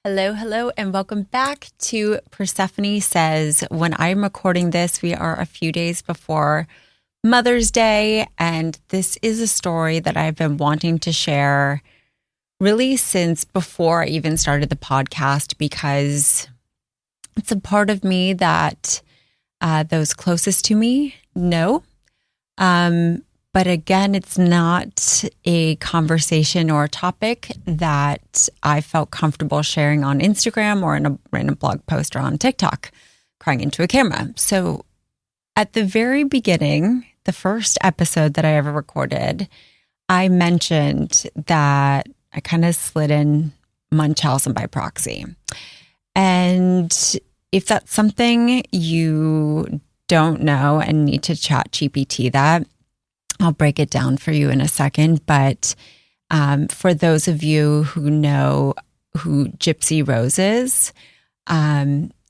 Hello, hello, and welcome back to Persephone Says. When I'm recording this, we are a few days before Mother's Day, and this is a story that I've been wanting to share really since before I even started the podcast, because it's a part of me that those closest to me know. But again, it's not a conversation or a topic that I felt comfortable sharing on Instagram or in a random blog post or on TikTok, crying into a camera. So at the very beginning, the first episode that I ever recorded, I mentioned that I kind of slid in Munchausen by proxy. And if that's something you don't know and need to chat GPT that, I'll break it down for you in a second. But for those of you who know who Gypsy Rose is,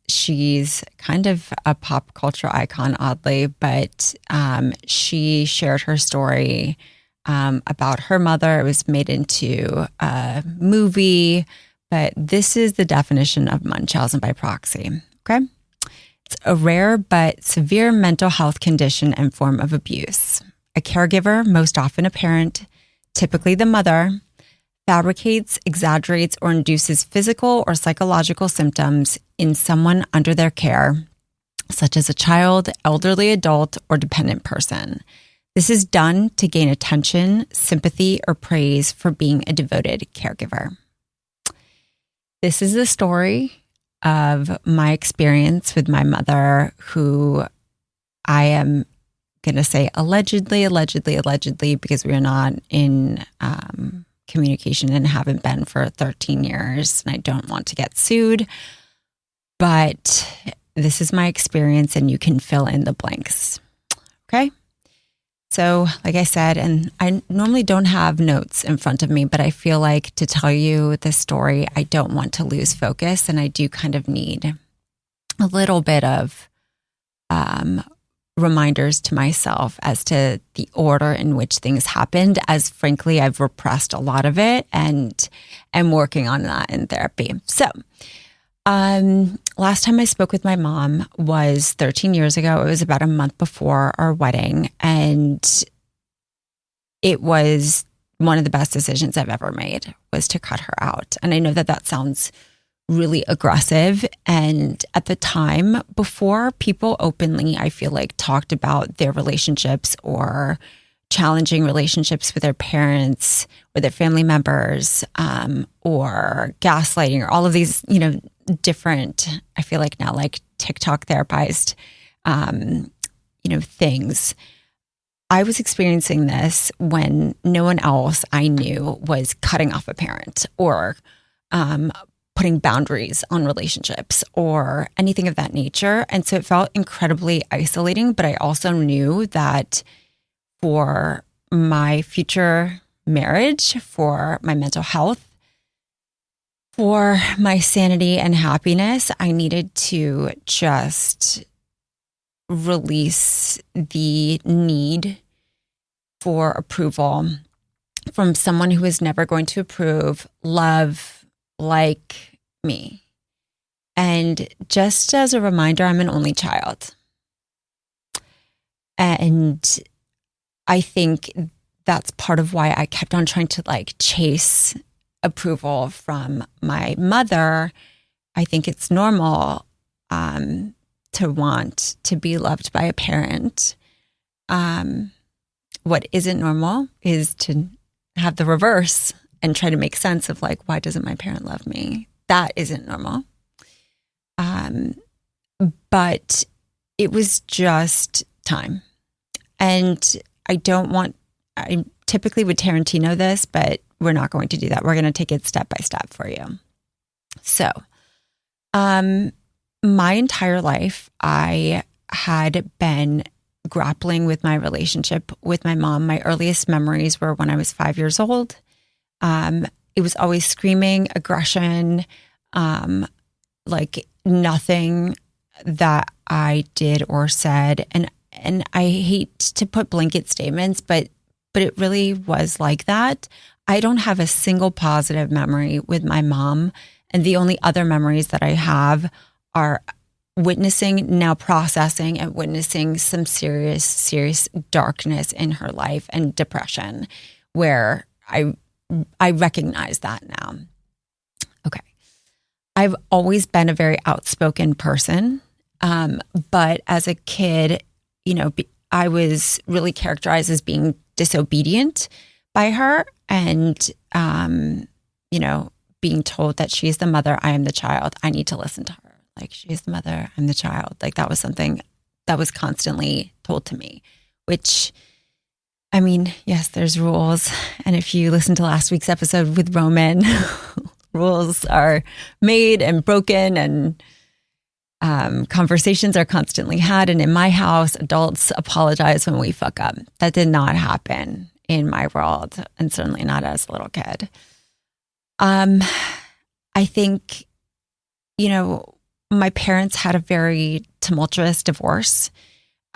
she's kind of a pop culture icon, oddly, but she shared her story about her mother. It was made into a movie, but this is the definition of Munchausen by proxy, okay? It's a rare but severe mental health condition and form of abuse. A caregiver, most often a parent, typically the mother, fabricates, exaggerates, or induces physical or psychological symptoms in someone under their care, such as a child, elderly adult, or dependent person. This is done to gain attention, sympathy, or praise for being a devoted caregiver. This is the story of my experience with my mother, who I am going to say allegedly, because we are not in communication and haven't been for 13 years, and I don't want to get sued. But this is my experience, and you can fill in the blanks. Okay? So, like I said, and I normally don't have notes in front of me, but I feel like to tell you this story, I don't want to lose focus, and I do kind of need a little bit of reminders to myself as to the order in which things happened, as frankly, I've repressed a lot of it and am working on that in therapy. So, last time I spoke with my mom was 13 years ago. It was about a month before our wedding, and it was one of the best decisions I've ever made, was to cut her out. And I know that that sounds really aggressive. And at the time, before people openly, I feel like, talked about their relationships or challenging relationships with their parents or their family members, or gaslighting, or all of these, different, I feel like now, like TikTok therapized, things. I was experiencing this when no one else I knew was cutting off a parent or putting boundaries on relationships or anything of that nature. And so it felt incredibly isolating, but I also knew that for my future marriage, for my mental health, for my sanity and happiness, I needed to just release the need for approval from someone who is never going to approve, love, like me. And just as a reminder, I'm an only child. And I think that's part of why I kept on trying to chase approval from my mother. I think it's normal to want to be loved by a parent. What isn't normal is to have the reverse and try to make sense of why doesn't my parent love me? That isn't normal. But it was just time. And I typically would Tarantino this, but we're not going to do that. We're going to take it step by step for you. So, my entire life, I had been grappling with my relationship with my mom. My earliest memories were when I was 5 years old. It was always screaming, aggression, nothing that I did or said. And I hate to put blanket statements, but it really was like that. I don't have a single positive memory with my mom And the only other memories that I have are witnessing, now processing and witnessing some serious, serious darkness in her life and depression, where I recognize that now. Okay. I've always been a very outspoken person. But as a kid, I was really characterized as being disobedient by her and, being told that she's the mother, I am the child. I need to listen to her. Like, she's the mother, I'm the child. Like, that was something that was constantly told to me, which, I mean, yes, there's rules. And if you listen to last week's episode with Roman, rules are made and broken, and conversations are constantly had. And in my house, adults apologize when we fuck up. That did not happen in my world, and certainly not as a little kid. I think, my parents had a very tumultuous divorce.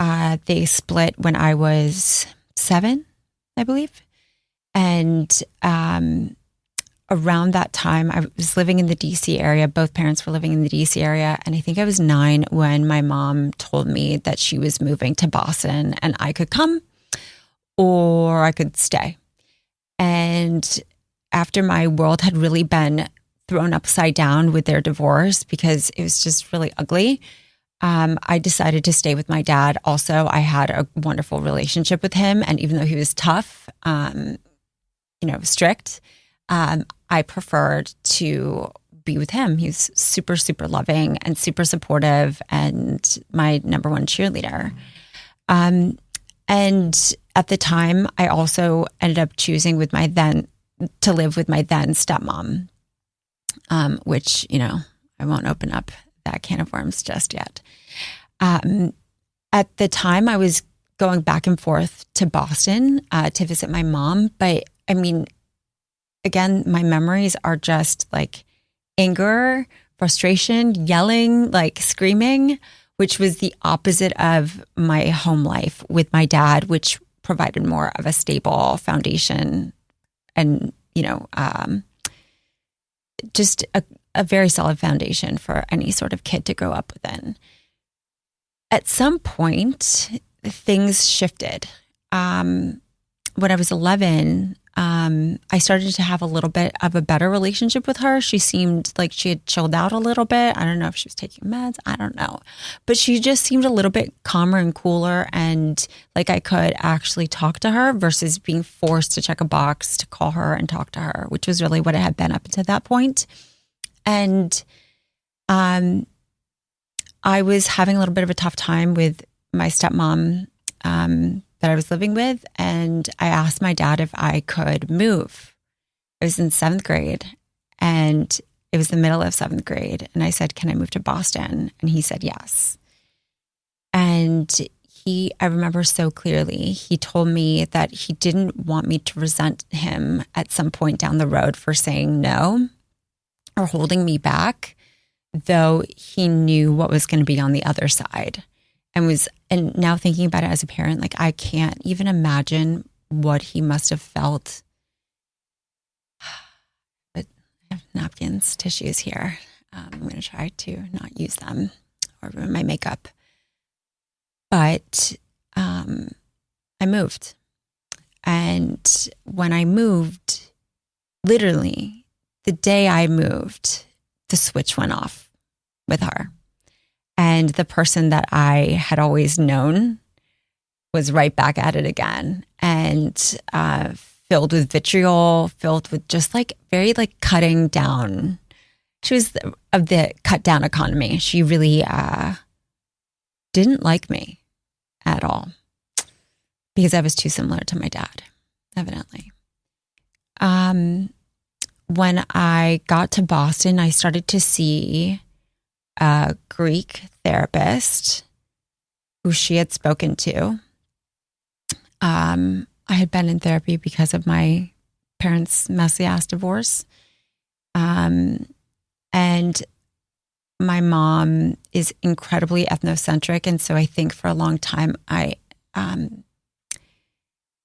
They split when I was 7, I believe. And around that time, I was living in the DC area. Both parents were living in the DC area. And I think I was 9 when my mom told me that she was moving to Boston and I could come or I could stay. And after my world had really been thrown upside down with their divorce because it was just really ugly, I decided to stay with my dad. Also, I had a wonderful relationship with him. And even though he was tough, strict, I preferred to be with him. He was super, super loving and super supportive and my number one cheerleader. And at the time, I also ended up choosing to live with my then stepmom, which, I won't open up that can of worms just yet. At the time, I was going back and forth to Boston to visit my mom. But I mean, again, my memories are just like anger, frustration, yelling, like screaming, which was the opposite of my home life with my dad, which provided more of a stable foundation and, just a very solid foundation for any sort of kid to grow up within. At some point, things shifted. When I was 11, I started to have a little bit of a better relationship with her. She seemed like she had chilled out a little bit. I don't know if she was taking meds. I don't know. But she just seemed a little bit calmer and cooler, and like I could actually talk to her versus being forced to check a box to call her and talk to her, which was really what it had been up to that point. And I was having a little bit of a tough time with my stepmom that I was living with. And I asked my dad if I could move. I was in 7th grade and it was the middle of 7th grade. And I said, can I move to Boston? And he said, yes. And I remember so clearly, he told me that he didn't want me to resent him at some point down the road for saying no or holding me back, though he knew what was going to be on the other side. And now thinking about it as a parent, like I can't even imagine what he must have felt. But I have napkins, tissues here. I'm going to try to not use them or ruin my makeup. But I moved. And when I moved, literally the day I moved, the switch went off with her. And the person that I had always known was right back at it again, and filled with vitriol, filled with just like very like cutting down. She was of the cut down economy. She really didn't like me at all because I was too similar to my dad, evidently. When I got to Boston, I started to see a Greek therapist who she had spoken to. I had been in therapy because of my parents' messy ass divorce. And my mom is incredibly ethnocentric. And so I think for a long time, I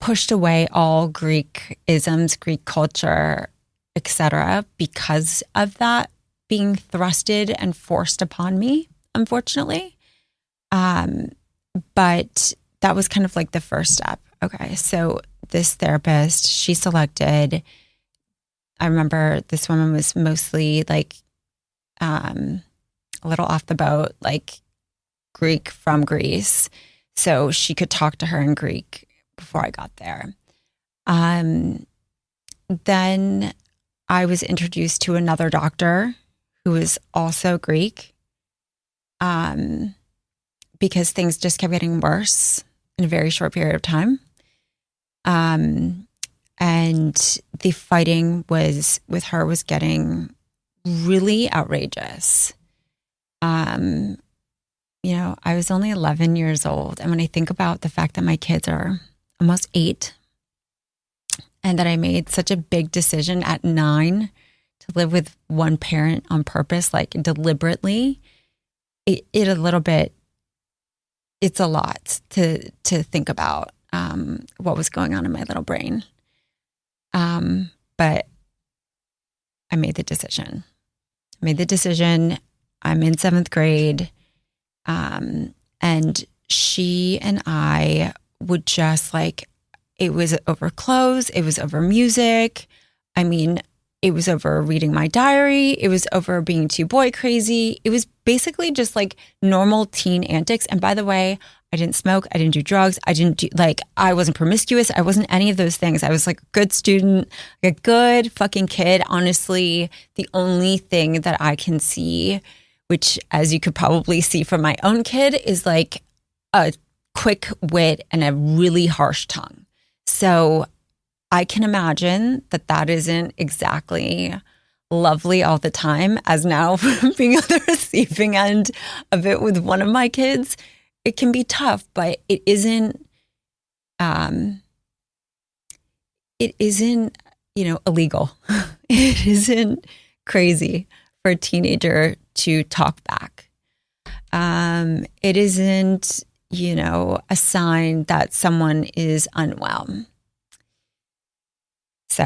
pushed away all Greek isms, Greek culture, etc., because of that being thrusted and forced upon me, unfortunately. But that was kind of like the first step. Okay, so this therapist, she selected, I remember this woman was mostly like a little off the boat, like Greek from Greece. So she could talk to her in Greek before I got there. Then I was introduced to another doctor who was also Greek, because things just kept getting worse in a very short period of time. And the fighting with her was getting really outrageous. I was only 11 years old. And when I think about the fact that my kids are almost 8 and that I made such a big decision at 9 to live with one parent on purpose, like deliberately, it's a lot to think about what was going on in my little brain. But I made the decision. I'm in 7th grade. And she and I would just like, it was over clothes. It was over music. I mean, it was over reading my diary. It was over being too boy crazy. It was basically just like normal teen antics. And by the way, I didn't smoke. I didn't do drugs. I wasn't promiscuous. I wasn't any of those things. I was like a good student, like a good fucking kid. Honestly, the only thing that I can see, which as you could probably see from my own kid, is like a quick wit and a really harsh tongue. So I can imagine that isn't exactly lovely all the time, as now being on the receiving end of it with one of my kids, it can be tough, but it isn't, illegal. It isn't crazy for a teenager to talk back. It isn't, a sign that someone is unwell. So,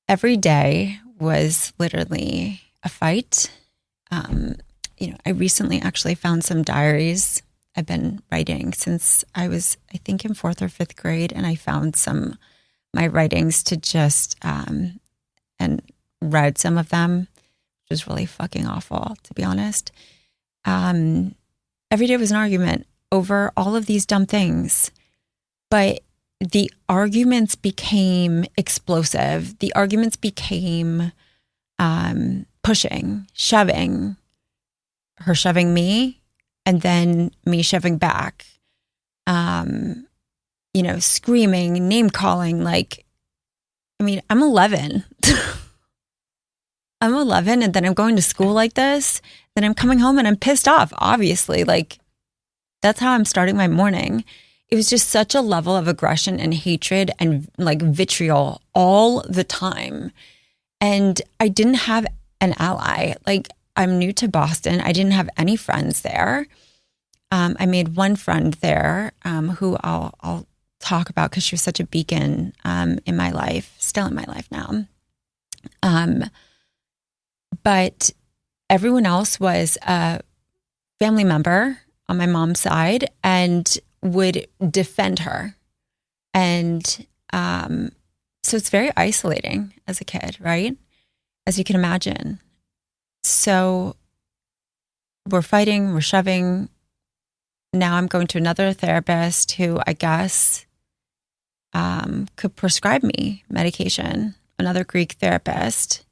every day was literally a fight. I recently actually found some diaries I've been writing since I was, I think, in 4th or 5th grade, and I found my writings to just, and read some of them, which was really fucking awful, to be honest. Every day was an argument over all of these dumb things, but the arguments became explosive. The arguments became pushing, shoving, her shoving me, and then me shoving back, screaming, name calling. Like, I mean, I'm 11. I'm 11 and then I'm going to school like this. Then I'm coming home and I'm pissed off, obviously. Like, that's how I'm starting my morning. It was just such a level of aggression and hatred and like vitriol all the time. And I didn't have an ally. Like, I'm new to Boston. I didn't have any friends there. I made one friend there who I'll talk about because she was such a beacon in my life, still in my life now. But everyone else was a family member on my mom's side and would defend her. And so it's very isolating as a kid, right? As you can imagine. So we're fighting, we're shoving. Now I'm going to another therapist who I guess could prescribe me medication, another Greek therapist.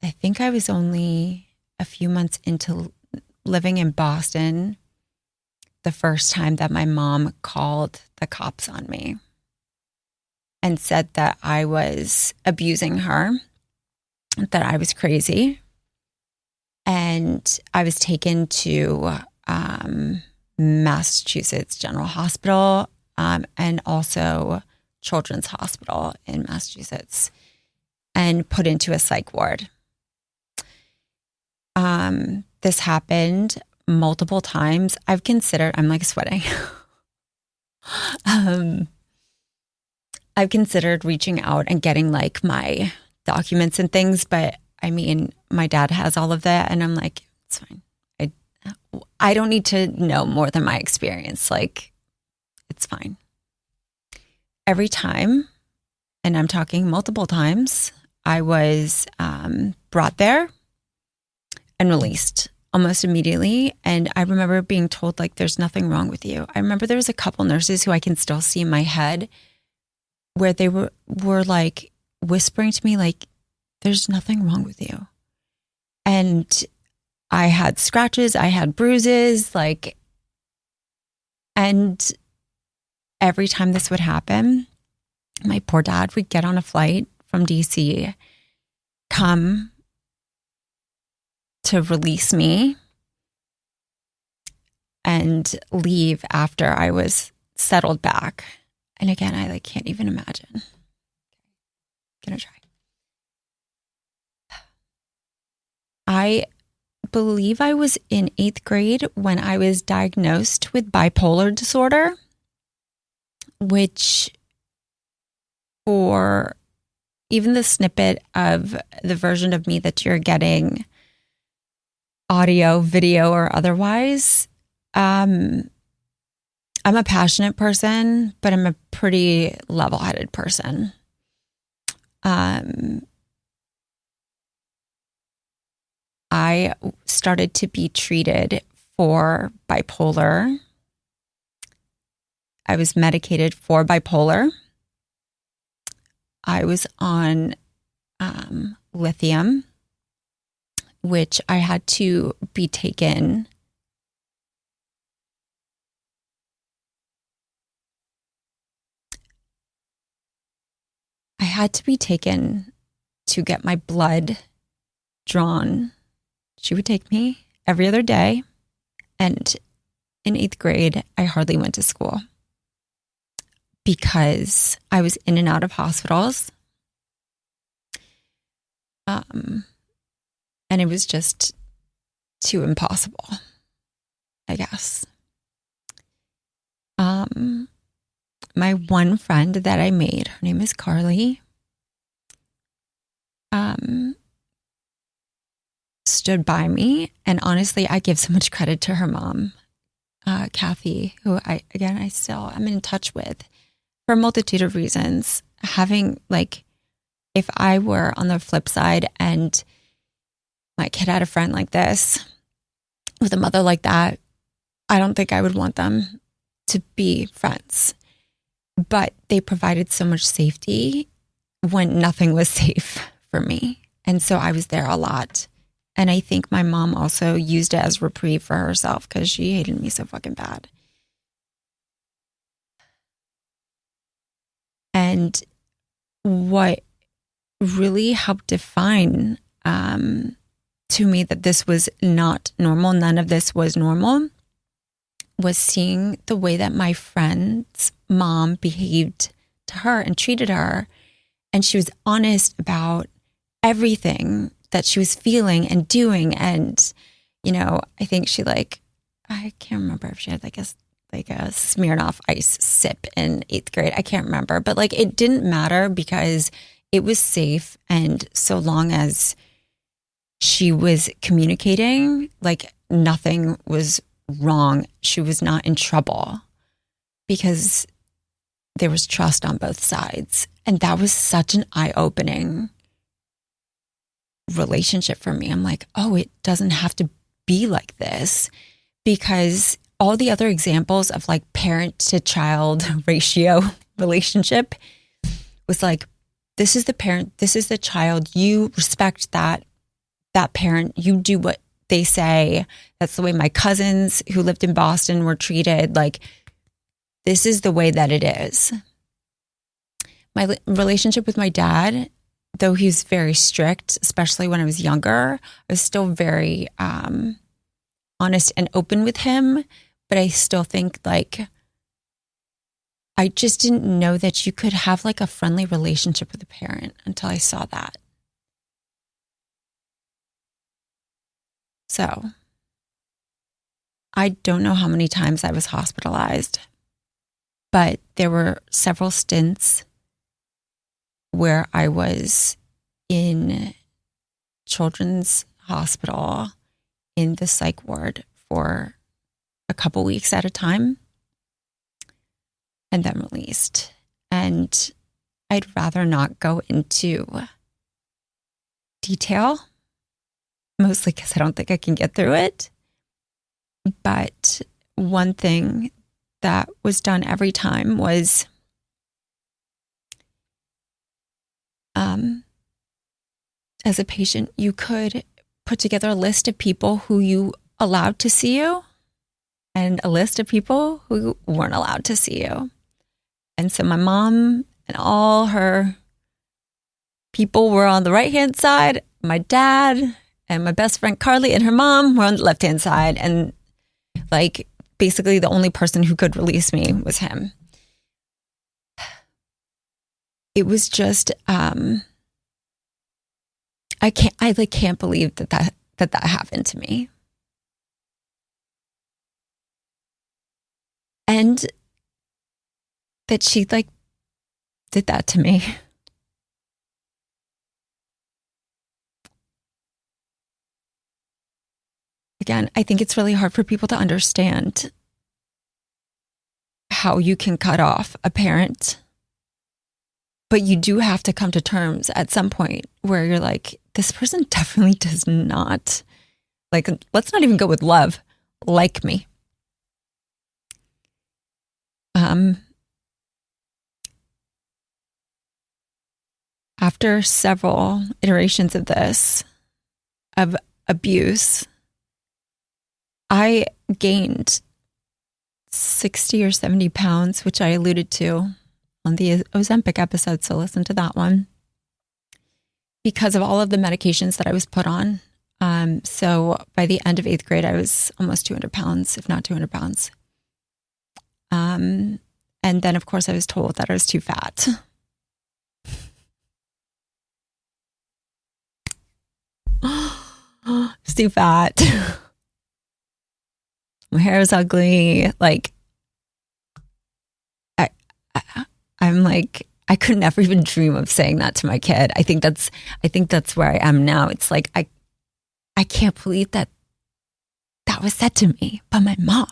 I think I was only a few months into living in Boston the first time that my mom called the cops on me and said that I was abusing her, that I was crazy. And I was taken to Massachusetts General Hospital and also Children's Hospital in Massachusetts and put into a psych ward. This happened multiple times. I'm like sweating. I've considered reaching out and getting like my documents and things, but I mean, my dad has all of that, and I'm like, it's fine. I don't need to know more than my experience. Like, it's fine. Every time, and I'm talking multiple times, I was brought there and released almost immediately. And I remember being told, like, there's nothing wrong with you. I remember there was a couple nurses who I can still see in my head where they were like whispering to me, like, there's nothing wrong with you. And I had scratches, I had bruises, like, and every time this would happen, my poor dad would get on a flight from DC, come to release me, and leave after I was settled back. And again, I like can't even imagine. Gonna try. I believe I was in 8th grade when I was diagnosed with bipolar disorder, which, for even the snippet of the version of me that you're getting, audio, video, or otherwise, I'm a passionate person, but I'm a pretty level-headed person. I started to be treated for bipolar. I was medicated for bipolar. I was on lithium, which I had to be taken. I had to be taken to get my blood drawn. She would take me every other day. And in 8th grade, I hardly went to school because I was in and out of hospitals. And it was just too impossible, I guess. My one friend that I made, her name is Carly, stood by me. And honestly, I give so much credit to her mom, Kathy, who I'm in touch with for a multitude of reasons. Having, like, if I were on the flip side and my kid had a friend like this with a mother like that, I don't think I would want them to be friends. But they provided so much safety when nothing was safe for me. And so I was there a lot. And I think my mom also used it as reprieve for herself because she hated me so fucking bad. And what really helped define to me that this was not normal, none of this was normal, was seeing the way that my friend's mom behaved to her and treated her. And she was honest about everything that she was feeling and doing. And, you know, I think she I can't remember if she had like a Smirnoff Ice sip in 8th grade. I can't remember, but like, it didn't matter because it was safe. And so long as she was communicating, like, nothing was wrong. She was not in trouble because there was trust on both sides. And that was such an eye-opening relationship for me. I'm like, oh, it doesn't have to be like this, because all the other examples of like parent to child ratio relationship was like, this is the parent, this is the child, you respect that parent, you do what they say. That's the way my cousins who lived in Boston were treated. Like, this is the way that it is. My relationship with my dad, though he was very strict, especially when I was younger, I was still very honest and open with him. But I still think, like, I just didn't know that you could have like a friendly relationship with a parent until I saw that. So I don't know how many times I was hospitalized, but there were several stints where I was in children's hospital in the psych ward for a couple weeks at a time and then released. And I'd rather not go into detail, mostly because I don't think I can get through it. But one thing that was done every time was as a patient, you could put together a list of people who you allowed to see you and a list of people who weren't allowed to see you. And so my mom and all her people were on the right-hand side. My dad and my best friend Carly and her mom were on the left-hand side. And like basically the only person who could release me was him. It was just, I can't believe that happened to me. And that she did that to me. Again, I think it's really hard for people to understand how you can cut off a parent, but you do have to come to terms at some point where you're like, this person definitely does not, let's not even go with love, like me. After several iterations of this, of abuse, I gained 60 or 70 pounds, which I alluded to on the Ozempic episode, so listen to that one, because of all of the medications that I was put on. So by the end of 8th grade, I was almost 200 pounds, if not 200 pounds. And then, of course, I was told that I was too fat. It's too fat. My hair is ugly. I'm like, I could never even dream of saying that to my kid. I think that's where I am now. It's like, I can't believe that was said to me by my mom.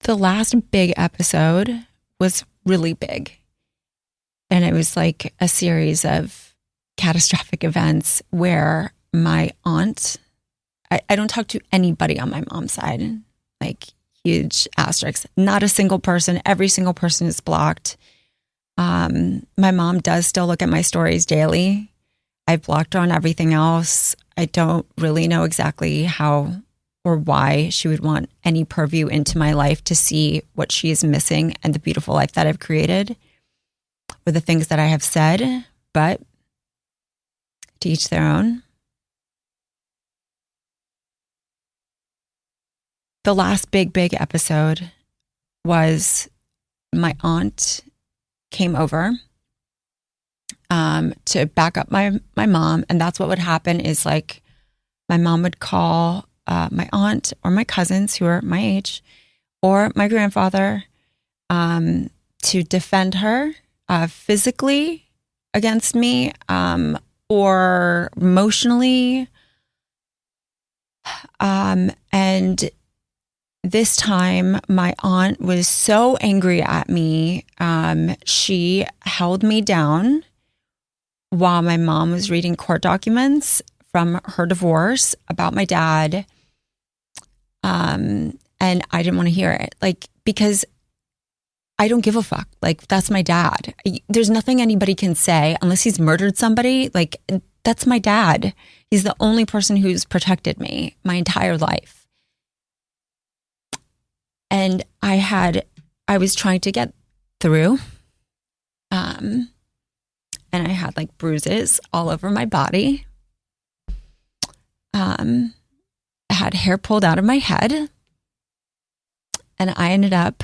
The last big episode was really big. And it was like a series of catastrophic events where my aunt, I don't talk to anybody on my mom's side, huge asterisks, not a single person. Every single person is blocked. My mom does still look at my stories daily. I've blocked her on everything else. I don't really know exactly how or why she would want any purview into my life to see what she is missing and the beautiful life that I've created or the things that I have said, but to each their own. The last big episode was my aunt came over to back up my mom. And that's what would happen is my mom would call my aunt or my cousins who are my age or my grandfather to defend her physically against me or emotionally. And this time my aunt was so angry at me. She held me down while my mom was reading court documents from her divorce about my dad. And I didn't want to hear it, because I don't give a fuck. That's my dad. There's nothing anybody can say unless he's murdered somebody. That's my dad. He's the only person who's protected me my entire life. And I was trying to get through. And I had bruises all over my body. I had hair pulled out of my head. And I ended up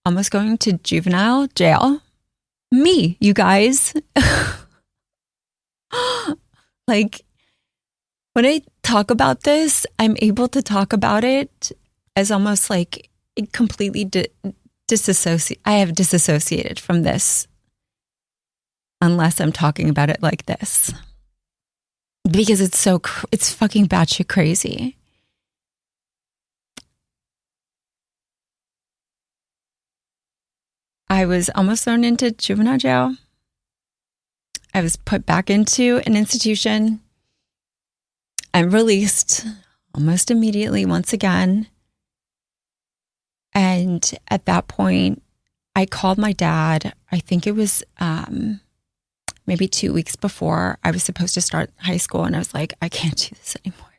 almost going to juvenile jail. Me, you guys. When I talk about this, I'm able to talk about it as almost like it completely I have disassociated from this unless I'm talking about it like this. Because it's fucking batshit crazy. I was almost thrown into juvenile jail. I was put back into an institution. I'm released almost immediately once again. And at that point, I called my dad. I think it was maybe 2 weeks before I was supposed to start high school. And I was like, I can't do this anymore.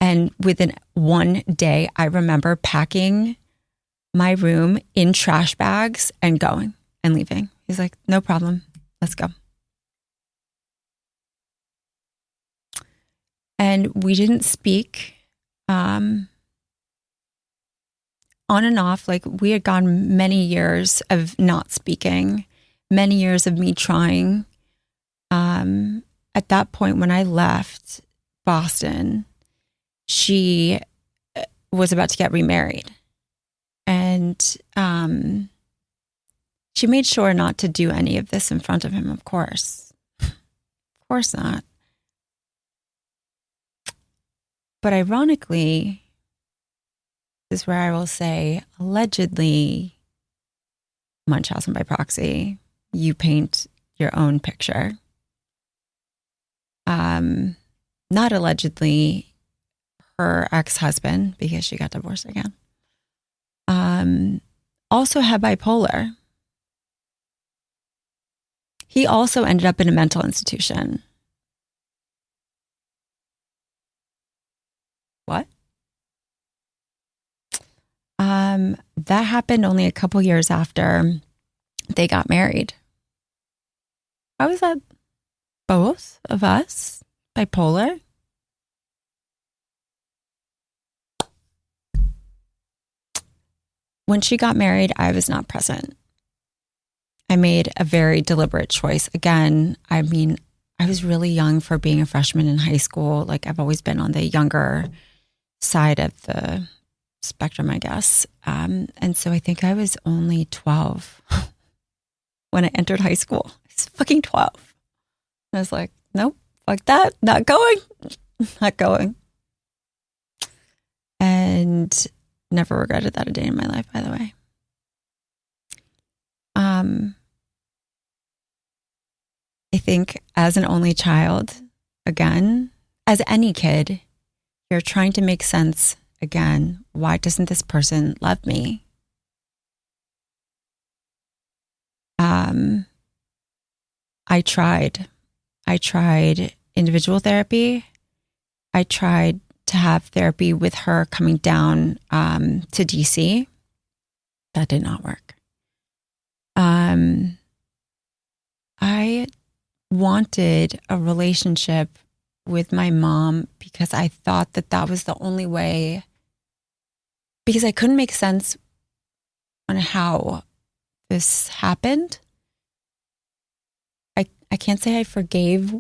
And within one day, I remember packing my room in trash bags and going and leaving. He's like, no problem. Let's go. And we didn't speak on and off. Like, we had gone many years of not speaking, many years of me trying. At that point, when I left Boston, she was about to get remarried. And she made sure not to do any of this in front of him, of course. Of course not. But ironically, this is where I will say, allegedly, Munchausen by proxy, you paint your own picture. Not allegedly her ex-husband, because she got divorced again, also had bipolar. He also ended up in a mental institution. What? That happened only a couple years after they got married. Why was that? Both of us bipolar? When she got married, I was not present. I made a very deliberate choice. Again, I mean, I was really young for being a freshman in high school. Like, I've always been on the younger side of the spectrum, I guess. And so I think I was only 12 when I entered high school. I was fucking 12. And I was like, nope, fuck that. Not going. Not going. And never regretted that a day in my life, by the way. I think as an only child, again, as any kid, you're trying to make sense again. Why doesn't this person love me? I tried individual therapy. I tried to have therapy with her coming down to DC. That did not work. I wanted a relationship with my mom because I thought that that was the only way, because I couldn't make sense on how this happened. I can't say I forgave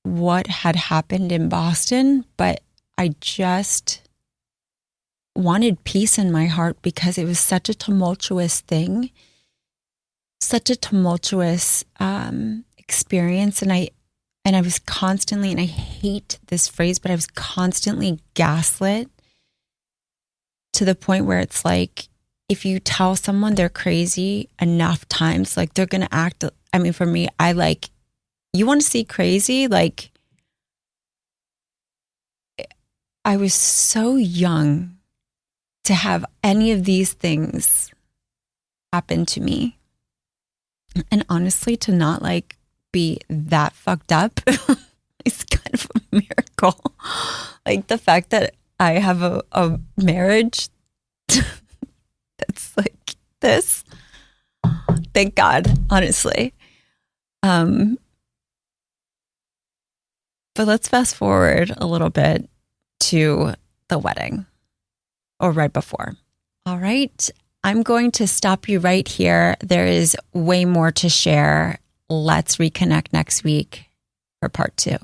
what had happened in Boston, but I just wanted peace in my heart because it was such a tumultuous thing, such a tumultuous experience. And I was constantly, and I hate this phrase, but I was constantly gaslit to the point where it's like, if you tell someone they're crazy enough times, like, they're going to act. I mean, for me, I like, you want to see crazy? Like, I was so young to have any of these things happen to me. And honestly, to not like be that fucked up is kind of a miracle. Like, the fact that I have a marriage that's like this. Thank God, honestly. But let's fast forward a little bit to the wedding, or right before. All right. I'm going to stop you right here. There is way more to share. Let's reconnect next week for part 2.